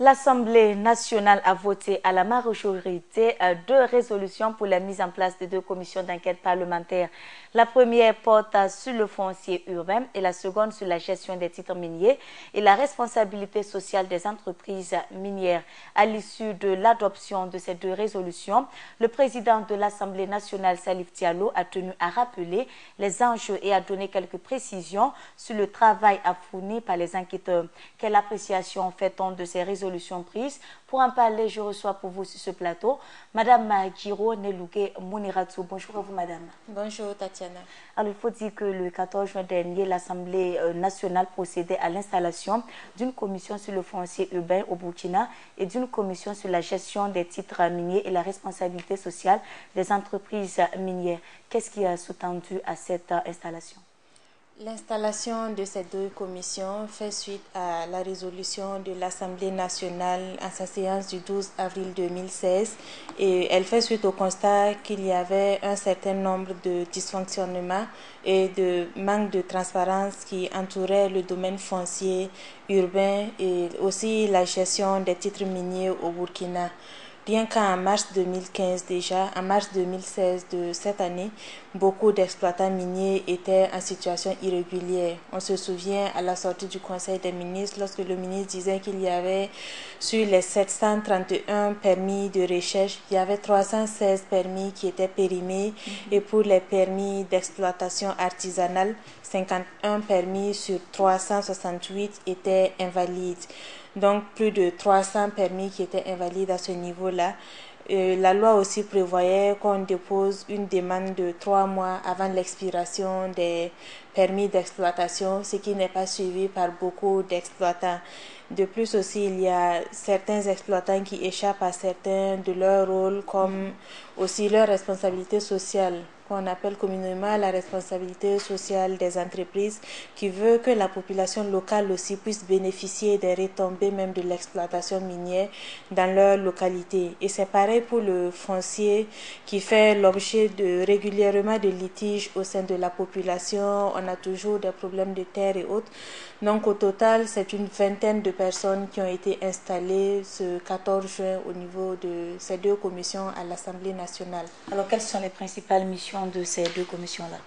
L'Assemblée nationale a voté à la majorité deux résolutions pour la mise en place de deux commissions d'enquête parlementaire. La première porte sur le foncier urbain et la seconde sur la gestion des titres miniers et la responsabilité sociale des entreprises minières. À l'issue de l'adoption de ces deux résolutions, le président de l'Assemblée nationale, Salif Diallo, a tenu à rappeler les enjeux et à donner quelques précisions sur le travail à fournir par les enquêteurs. Quelle appréciation fait-on de ces résolutions prises? Pour en parler, je reçois pour vous sur ce plateau Madame Giro Nelougué Mouniratou. Bonjour à vous, Madame. Bonjour, Tatiana. Alors, il faut dire que le 14 juin dernier, l'Assemblée nationale procédait à l'installation d'une commission sur le foncier urbain au Burkina et d'une commission sur la gestion des titres miniers et la responsabilité sociale des entreprises minières. Qu'est-ce qui a sous-tendu à cette installation? L'installation de ces deux commissions fait suite à la résolution de l'Assemblée nationale en sa séance du 12 avril 2016 et elle fait suite au constat qu'il y avait un certain nombre de dysfonctionnements et de manque de transparence qui entouraient le domaine foncier urbain et aussi la gestion des titres miniers au Burkina. Bien qu'en mars 2015 déjà, en mars 2016 de cette année, beaucoup d'exploitants miniers étaient en situation irrégulière. On se souvient à la sortie du Conseil des ministres, lorsque le ministre disait qu'il y avait sur les 731 permis de recherche, il y avait 316 permis qui étaient périmés et pour les permis d'exploitation artisanale, 51 permis sur 368 étaient invalides. Donc plus de 300 permis qui étaient invalides à ce niveau-là. La loi aussi prévoyait qu'on dépose une demande de 3 mois avant l'expiration des permis d'exploitation, ce qui n'est pas suivi par beaucoup d'exploitants. De plus aussi, il y a certains exploitants qui échappent à certains de leurs rôles, comme aussi leur responsabilité sociale, qu'on appelle communément la responsabilité sociale des entreprises, qui veut que la population locale aussi puisse bénéficier des retombées même de l'exploitation minière dans leur localité. Et c'est pareil pour le foncier qui fait l'objet de régulièrement de litiges au sein de la population. On a toujours des problèmes de terre et autres. Donc au total, c'est une vingtaine de personnes qui ont été installées ce 14 juin au niveau de ces deux commissions à l'Assemblée nationale. Alors, quelles sont les principales missions de ces deux commissions-là?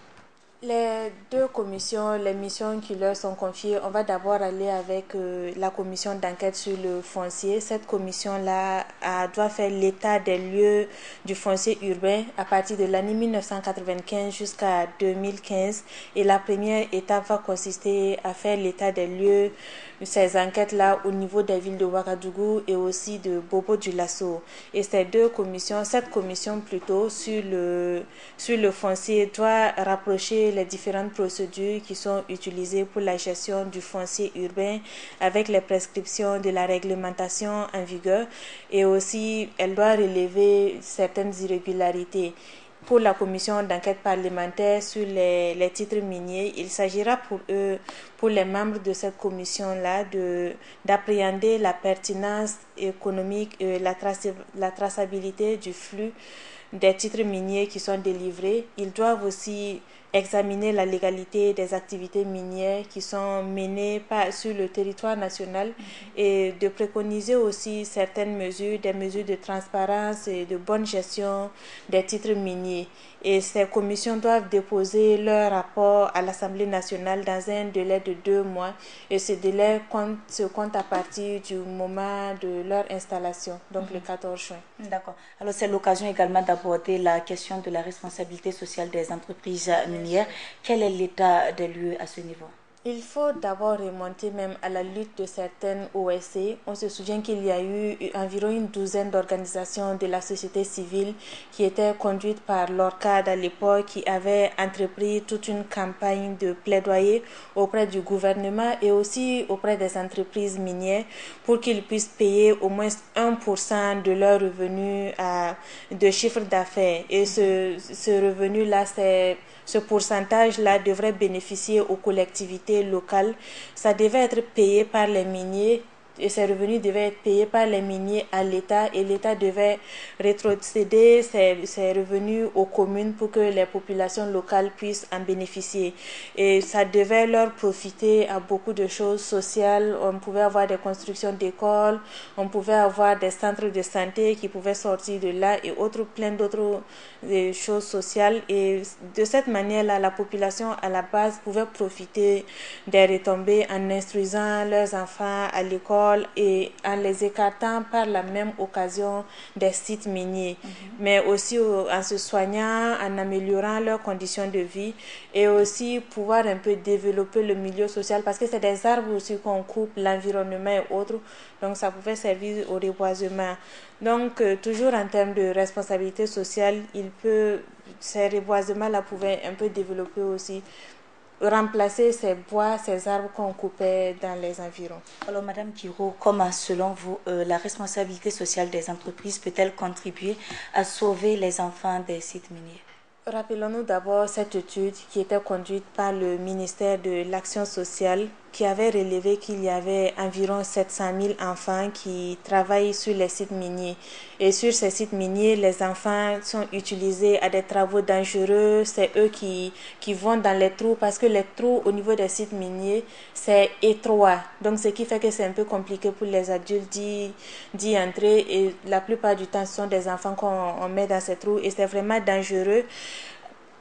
Les deux commissions, les missions qui leur sont confiées, on va d'abord aller avec la commission d'enquête sur le foncier. Cette commission-là doit faire l'état des lieux du foncier urbain à partir de l'année 1995 jusqu'à 2015. Et la première étape va consister à faire l'état des lieux de ces enquêtes-là au niveau des villes de Ouagadougou et aussi de Bobo-Dioulasso. Et cette commission plutôt sur le foncier doit rapprocher les différentes procédures qui sont utilisées pour la gestion du foncier urbain avec les prescriptions de la réglementation en vigueur et aussi elle doit relever certaines irrégularités. Pour la commission d'enquête parlementaire sur les titres miniers, il s'agira pour les membres de cette commission-là, d'appréhender la pertinence économique, la traçabilité du flux des titres miniers qui sont délivrés. Ils doivent aussi examiner la légalité des activités minières qui sont menées sur le territoire national et de préconiser aussi certaines mesures, des mesures de transparence et de bonne gestion des titres miniers. Et ces commissions doivent déposer leur rapport à l'Assemblée nationale dans un délai de 2 mois et ce délai se compte à partir du moment de leur installation, donc le 14 juin. D'accord. Alors c'est l'occasion également d'aborder la question de la responsabilité sociale des entreprises minières. Quel est l'état des lieux à ce niveau? Il faut d'abord remonter même à la lutte de certaines OSC. On se souvient qu'il y a eu environ une douzaine d'organisations de la société civile qui étaient conduites par l'ORCAD à l'époque, qui avaient entrepris toute une campagne de plaidoyer auprès du gouvernement et aussi auprès des entreprises minières pour qu'ils puissent payer au moins 1% de leurs revenus de chiffre d'affaires. Et ce revenu-là, ce pourcentage-là devrait bénéficier aux collectivités locales. Ça devait être payé par les miniers ces revenus devaient être payés par les miniers à l'État et l'État devait rétrocéder ces revenus aux communes pour que les populations locales puissent en bénéficier. Et ça devait leur profiter à beaucoup de choses sociales. On pouvait avoir des constructions d'écoles, on pouvait avoir des centres de santé qui pouvaient sortir de là et plein d'autres choses sociales. Et de cette manière-là, la population à la base pouvait profiter des retombées en instruisant leurs enfants à l'école et en les écartant par la même occasion des sites miniers, mais aussi en se soignant, en améliorant leurs conditions de vie et aussi pouvoir un peu développer le milieu social parce que c'est des arbres aussi qu'on coupe, l'environnement et autres, donc ça pouvait servir au reboisement. Donc toujours en termes de responsabilité sociale, ces reboisements-là pouvaient un peu développer aussi, remplacer ces bois, ces arbres qu'on coupait dans les environs. Alors, Madame Kiro, comment, selon vous, la responsabilité sociale des entreprises peut-elle contribuer à sauver les enfants des sites miniers? Rappelons-nous d'abord cette étude qui était conduite par le ministère de l'Action sociale qui avait relevé qu'il y avait environ 700 000 enfants qui travaillent sur les sites miniers. Et sur ces sites miniers, les enfants sont utilisés à des travaux dangereux. C'est eux qui vont dans les trous parce que les trous au niveau des sites miniers, c'est étroit. Donc, ce qui fait que c'est un peu compliqué pour les adultes d'y entrer. Et la plupart du temps, ce sont des enfants qu'on met dans ces trous et c'est vraiment dangereux.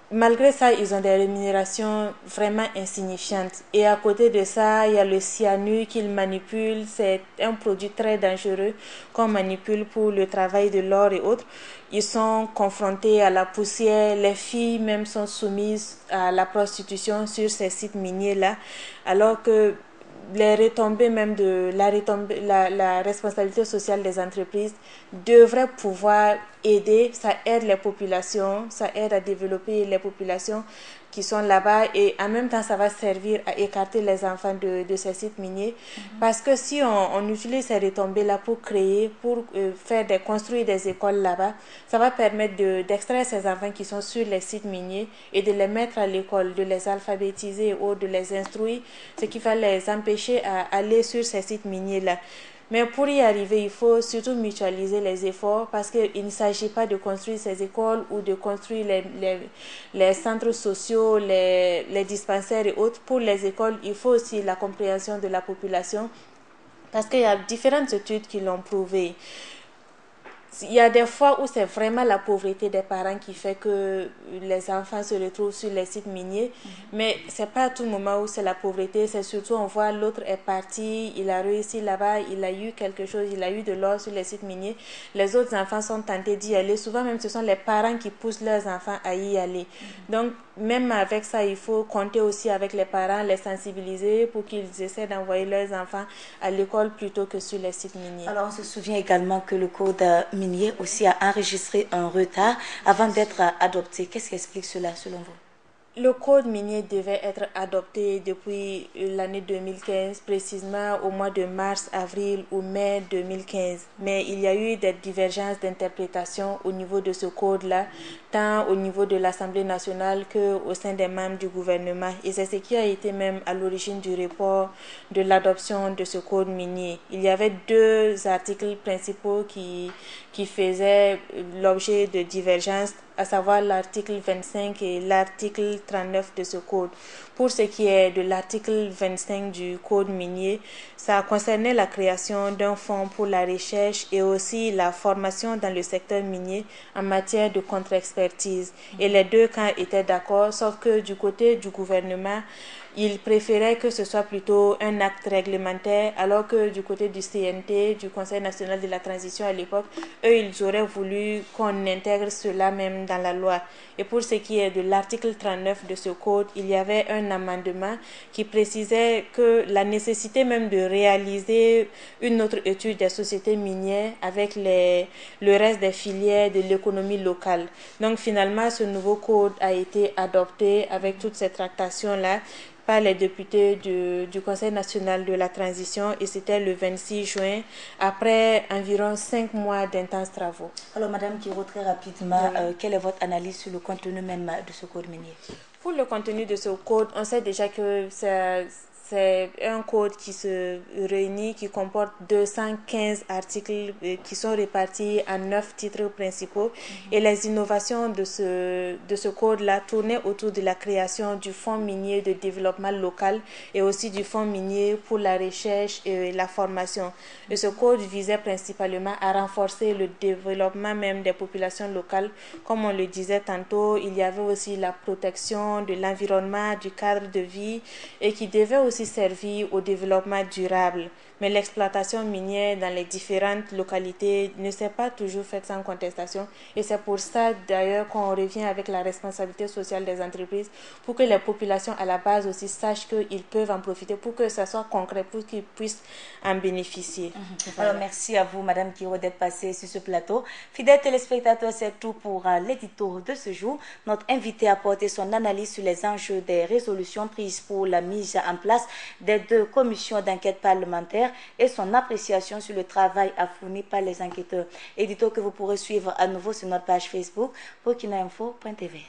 Malgré ça, ils ont des rémunérations vraiment insignifiantes. Et à côté de ça, il y a le cyanure qu'ils manipulent. C'est un produit très dangereux qu'on manipule pour le travail de l'or et autres. Ils sont confrontés à la poussière. Les filles même sont soumises à la prostitution sur ces sites miniers-là. Alors que les retombées même de la responsabilité sociale des entreprises devrait pouvoir aider, ça aide les populations, ça aide à développer les populations qui sont là-bas et en même temps ça va servir à écarter les enfants de ces sites miniers parce que si on utilise ces retombées-là pour construire des écoles là-bas, ça va permettre d'extraire ces enfants qui sont sur les sites miniers et de les mettre à l'école, de les alphabétiser ou de les instruire, ce qui va les empêcher à aller sur ces sites miniers-là. Mais pour y arriver, il faut surtout mutualiser les efforts parce qu'il ne s'agit pas de construire ces écoles ou de construire les centres sociaux, les dispensaires et autres. Pour les écoles, il faut aussi la compréhension de la population parce qu'il y a différentes études qui l'ont prouvé. Il y a des fois où c'est vraiment la pauvreté des parents qui fait que les enfants se retrouvent sur les sites miniers, mais c'est pas à tout moment où c'est la pauvreté, c'est surtout on voit l'autre est parti, il a réussi là-bas, il a eu quelque chose, il a eu de l'or sur les sites miniers, les autres enfants sont tentés d'y aller, souvent même ce sont les parents qui poussent leurs enfants à y aller. Donc même avec ça, il faut compter aussi avec les parents, les sensibiliser pour qu'ils essaient d'envoyer leurs enfants à l'école plutôt que sur les sites miniers. Alors, on se souvient également que le code minier aussi a enregistré un retard avant d'être adopté. Qu'est-ce qui explique cela selon vous? Le code minier devait être adopté depuis l'année 2015, précisément au mois de mars, avril ou mai 2015. Mais il y a eu des divergences d'interprétation au niveau de ce code-là, tant au niveau de l'Assemblée nationale qu'au sein des membres du gouvernement. Et c'est ce qui a été même à l'origine du report de l'adoption de ce code minier. Il y avait deux articles principaux qui faisaient l'objet de divergences, à savoir l'article 25 et l'article 39 de ce code. Pour ce qui est de l'article 25 du code minier, ça concernait la création d'un fonds pour la recherche et aussi la formation dans le secteur minier en matière de contre-expertise. Et les deux camps étaient d'accord, sauf que du côté du gouvernement, ils préféraient que ce soit plutôt un acte réglementaire, alors que du côté du CNT, du Conseil national de la transition à l'époque, eux, ils auraient voulu qu'on intègre cela même dans la loi. Et pour ce qui est de l'article 39 de ce code, il y avait un amendement qui précisait que la nécessité même de réaliser une autre étude des sociétés minières avec le reste des filières de l'économie locale. Donc finalement, ce nouveau code a été adopté avec toutes ces tractations-là par les députés du Conseil national de la transition et c'était le 26 juin après environ 5 mois d'intenses travaux. Alors Madame Kiro, très rapidement, quelle est votre analyse sur le contenu même de ce code minier? Pour le contenu de ce code, on sait déjà que C'est un code qui se réunit, qui comporte 215 articles qui sont répartis en 9 titres principaux. Et les innovations de ce code-là tournaient autour de la création du Fonds minier de développement local et aussi du Fonds minier pour la recherche et la formation. Et ce code visait principalement à renforcer le développement même des populations locales. Comme on le disait tantôt, il y avait aussi la protection de l'environnement, du cadre de vie et qui devait aussi servir au développement durable. Mais l'exploitation minière dans les différentes localités ne s'est pas toujours faite sans contestation. Et c'est pour ça d'ailleurs qu'on revient avec la responsabilité sociale des entreprises pour que les populations à la base aussi sachent qu'ils peuvent en profiter, pour que ça soit concret, pour qu'ils puissent en bénéficier. Voilà. Alors merci à vous Madame Kiro d'être passée sur ce plateau. Fidèles téléspectateurs, c'est tout pour l'édito de ce jour. Notre invité a apporté son analyse sur les enjeux des résolutions prises pour la mise en place des 2 commissions d'enquête parlementaire et son appréciation sur le travail fourni par les enquêteurs. Édito que vous pourrez suivre à nouveau sur notre page Facebook burkinainfo.tv.